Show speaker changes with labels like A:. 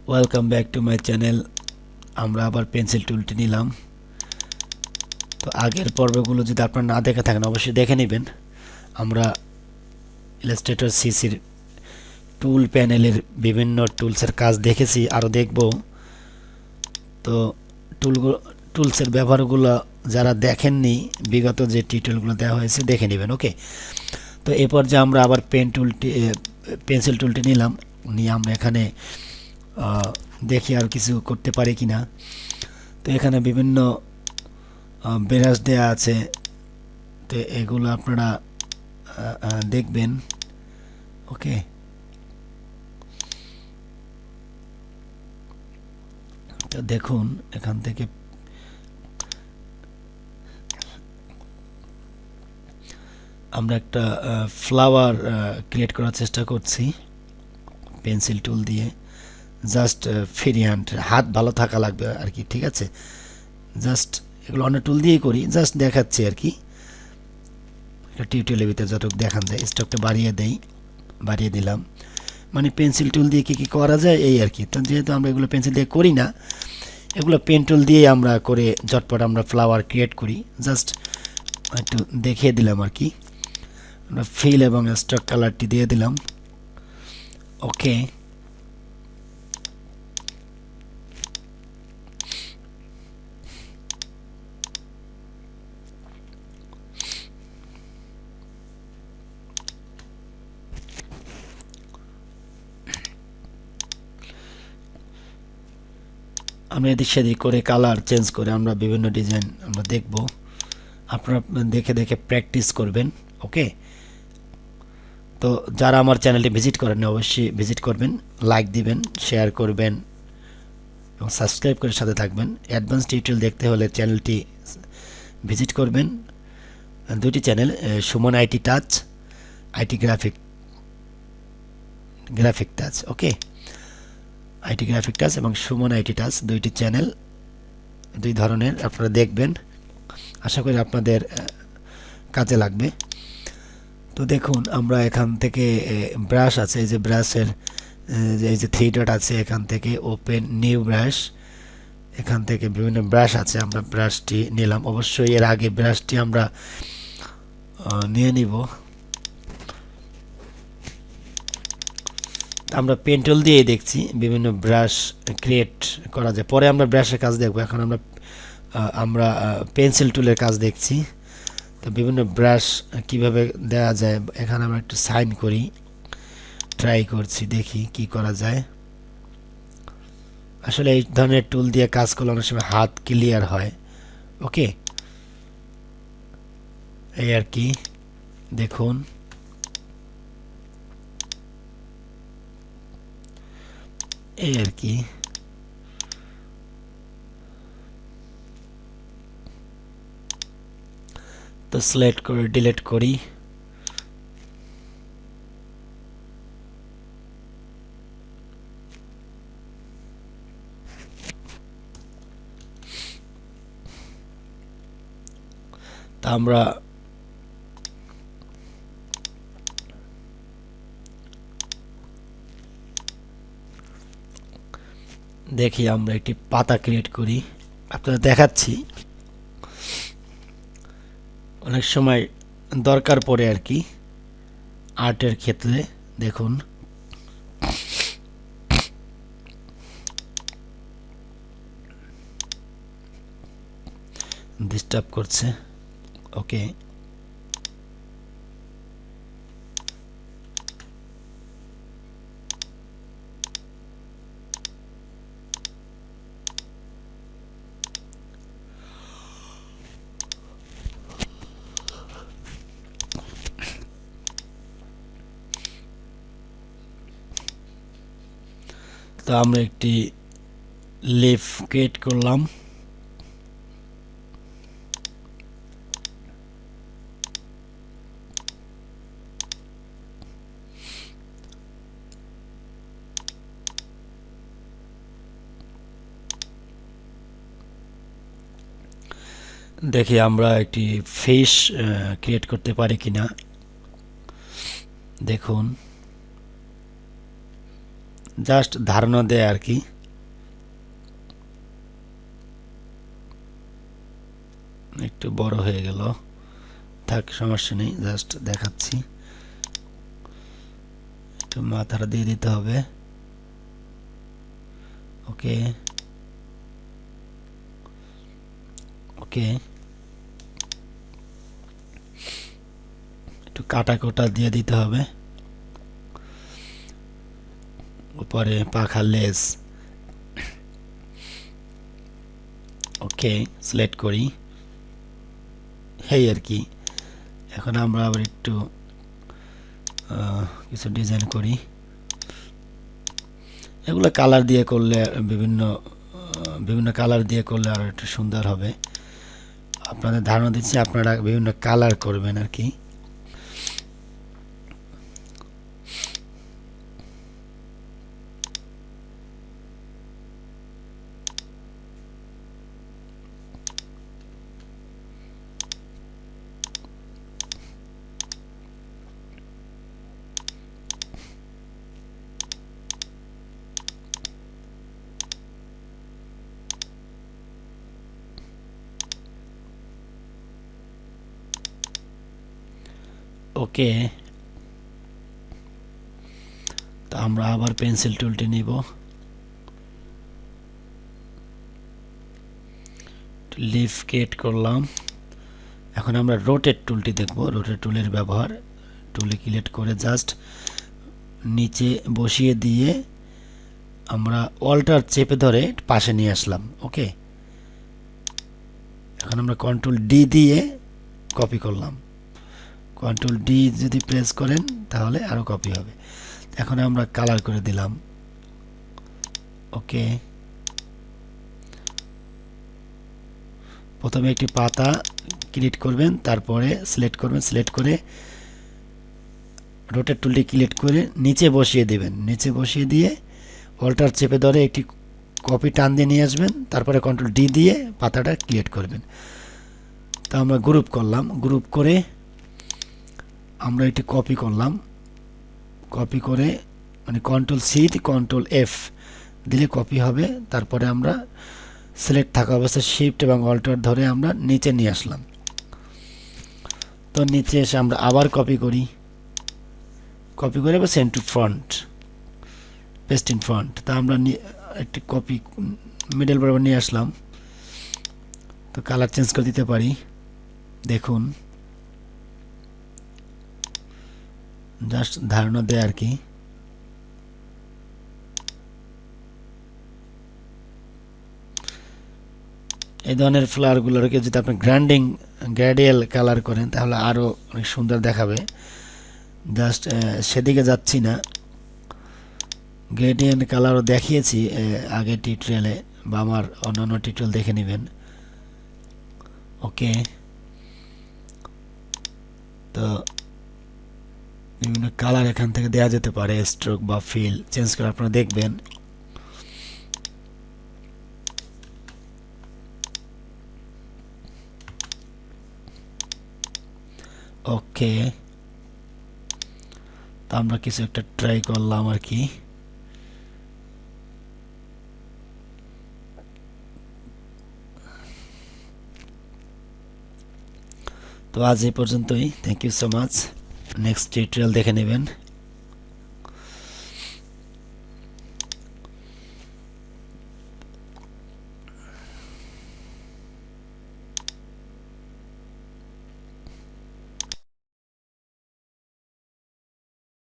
A: Welcome back to my channel. আমরা আবার pencil টুলটি নিলাম। তো আগের পর্বগুলো যদি আপনারা না দেখে থাকেন অবশ্যই দেখে নেবেন। আমরা ইলাস্ট্রেটর সিসির টুল প্যানেলের বিভিন্ন টুলসের কাজ দেখেছি, আরও দেখব। তো টুলসের ব্যবহারগুলো যারা দেখেননি, বিগত যে টিউটোরিয়ালগুলো দেওয়া হয়েছে দেখে নেবেন। ওকে, তো এই পর্যায়ে আমরা আবার পেন্সিল টুলটি নিলাম, নিয়ে আমরা এখানে দেখি আর কিছু করতে পারি কিনা। তো এখানে বিভিন্ন ব্রাশ দেয়া আছে, তো এগুলো আপনারা দেখবেন। ওকে, তো দেখুন এখান থেকে আমরা একটা ফ্লাওয়ার ক্রিয়েট করার চেষ্টা করছি পেন্সিল টুল দিয়ে। জাস্ট ফ্রি হ্যান্ড, হাত ভালো থাকা লাগবে আর কি, ঠিক আছে। জাস্ট এগুলো অন্য টুল দিয়েই করি, জাস্ট দেখাচ্ছি আর কি। একটা টিউটোরিয়ালের ভিতরে যতটুকু দেখান যায়, স্টকটা বাড়িয়ে দিলাম। মানে পেন্সিল টুল দিয়ে কী করা যায় এই আর কি। তো যেহেতু আমরা এগুলো পেন্সিল দিয়ে করি না, এগুলো পেন টুল দিয়ে আমরা করে ঝটপট আমরা ফ্লাওয়ার ক্রিয়েট করি। জাস্ট একটু দেখিয়ে দিলাম আর কি। আমরা ফিল এবং স্টক কালারটি দিয়ে দিলাম। ওকে, আমরা এদিক সেদিক করে কালার চেঞ্জ করে আমরা বিভিন্ন ডিজাইন আমরা দেখব। আপনারা দেখে দেখে প্র্যাকটিস করবেন। ওকে, তো যারা আমার চ্যানেলটি ভিজিট করেন অবশ্যই ভিজিট করবেন, লাইক দিবেন, শেয়ার করবেন এবং সাবস্ক্রাইব করে সাথে থাকবেন। অ্যাডভান্স টিউটোরিয়াল দেখতে হলে চ্যানেলটি ভিজিট করবেন। দুটি channel, Suman IT touch, IT graphic touch. Okay, IT graphic touch এবং সুমন আইটি টাচ, দুইটি চ্যানেল, দুই ধরনের আপনারা দেখবেন। আশা করি আপনাদের কাজে লাগবে। তো দেখুন আমরা এখান থেকে ব্রাশ আছে, এই যে ব্রাশের এই যে 3 ডট আছে, এখান থেকে ওপেন নিউ ব্রাশ, এখান থেকে বিভিন্ন ব্রাশ আছে। আমরা ব্রাশটি নিলাম, অবশ্যই এর আগে ব্রাশটি আমরা নিয়ে নিব। আমরা পেন টুল দিয়েই দেখছি বিভিন্ন ব্রাশ ক্রিয়েট করা যায়, পরে আমরা ব্রাশের কাজ দেখব। এখন আমরা পেন্সিল টুলের কাজ দেখছি। তো বিভিন্ন ব্রাশ কিভাবে দেওয়া যায়, এখানে আমরা একটু সাইন করি, ট্রাই করছি, দেখি কি করা যায়। আসলে এই ধরনের টুল দিয়ে কাজ করলে অনেক সময় হাত ক্লিয়ার হয়। ওকে, এই আর কি, দেখুন এই আর কি। তো সিলেক্ট করে ডিলিট করি। তা আমরা দেখি আমরা একটি পাতা ক্রিয়েট করি, আপনাদের দেখাচ্ছি। অনেক সময় দরকার পড়ে আর কি আর্টের ক্ষেত্রে। দেখুন ডিস্টার্ব করছে। ওকে, তো আমরা একটি লিফ ক্রিয়েট করলাম। দেখি আমরা একটি ফিশ ক্রিয়েট করতে পারি কিনা। দেখুন জাস্ট ধারণা দেয় আর কি। একটু বড় হয়ে গেল, থাক সমস্যা নেই, জাস্ট দেখাচ্ছি। একটু মাথাটা দিয়ে দিতে হবে। ওকে ওকে, একটু কাটা কোটা দিয়ে দিতে হবে উপরে, পাখা লেজ। ওকে, সিলেক্ট করি, এই আর কি। এখন আমরা আবার একটু কিছু ডিজাইন করি। এগুলো কালার দিয়ে করলে বিভিন্ন কালার দিয়ে করলে আরো একটু সুন্দর হবে। আপনাদের ধারণা দিচ্ছি আপনারা বিভিন্ন কালার করবেন আর কি। ওকে, তো আমরা আবার পেন্সিল টুলটি নিব, লিফ ক্রিয়েট করলাম। এখন আমরা রোটেট টুলটি দেখব। রোটেট টুলের ব্যবহার, টুলে ক্লিক করে জাস্ট নিচে বসিয়ে দিয়ে আমরা অল্টার চেপে ধরে পাশে নিয়ে আসলাম। ওকে, এখন আমরা কন্ট্রোল ডি দিয়ে কপি করলাম। কন্ট্রোল ডি যদি প্রেস করেন তাহলে আরও কপি হবে। এখন আমরা কালার করে দিলাম। ওকে, প্রথমে একটি পাতা ক্লিক করবেন, তারপরে সিলেক্ট করবেন, সিলেক্ট করে রোটেট টুলটি ক্লিক করে নিচে বসিয়ে দেবেন। নিচে বসিয়ে দিয়ে অল্টার চেপে ধরে একটি কপি টান দিয়ে নিয়ে আসবেন, তারপরে কন্ট্রোল ডি দিয়ে পাতাটা ক্রিয়েট করবেন। তো আমরা গ্রুপ করলাম, গ্রুপ করে আমরা একটি কপি করলাম। কপি করে মানে কন্ট্রোল সি কন্ট্রোল এফ দিলে কপি হবে। তারপরে আমরা সিলেক্ট থাকা অবস্থায় শিফট এবং অল্টার ধরে আমরা নিচে নিয়ে আসলাম। তো নিচে এসে আমরা আবার কপি করি, কপি করে বা send to front, paste in front. তা আমরা একটি কপি মিডল বরাবর নিয়ে আসলাম। তো কালার চেঞ্জ করে দিতে পারি, দেখুন জাস্ট ধারণা দেয় আর কি। এই ধরনের ফ্লাওয়ারগুলোকে যদি আপনি গ্রেডিয়াল কালার করেন তাহলে আরও অনেক সুন্দর দেখাবে। জাস্ট সেদিকে যাচ্ছি না, গ্রেডিয়েন্ট কালারও দেখিয়েছি আগের টিউটোরিয়ালে বা আমার অন্যান্য টিউটোরিয়াল দেখে নেবেন। ওকে, তো বিভিন্ন কালার এখান থেকে দেওয়া যেতে পারে, স্ট্রোক বা ফিল চেঞ্জ করে আপনারা দেখবেন। ওকে, তো আমরা কিছু একটা ট্রাই করলাম আর কি। তো আজ এই পর্যন্তই, thank you so much. Next tutorial দেখে নেবেন।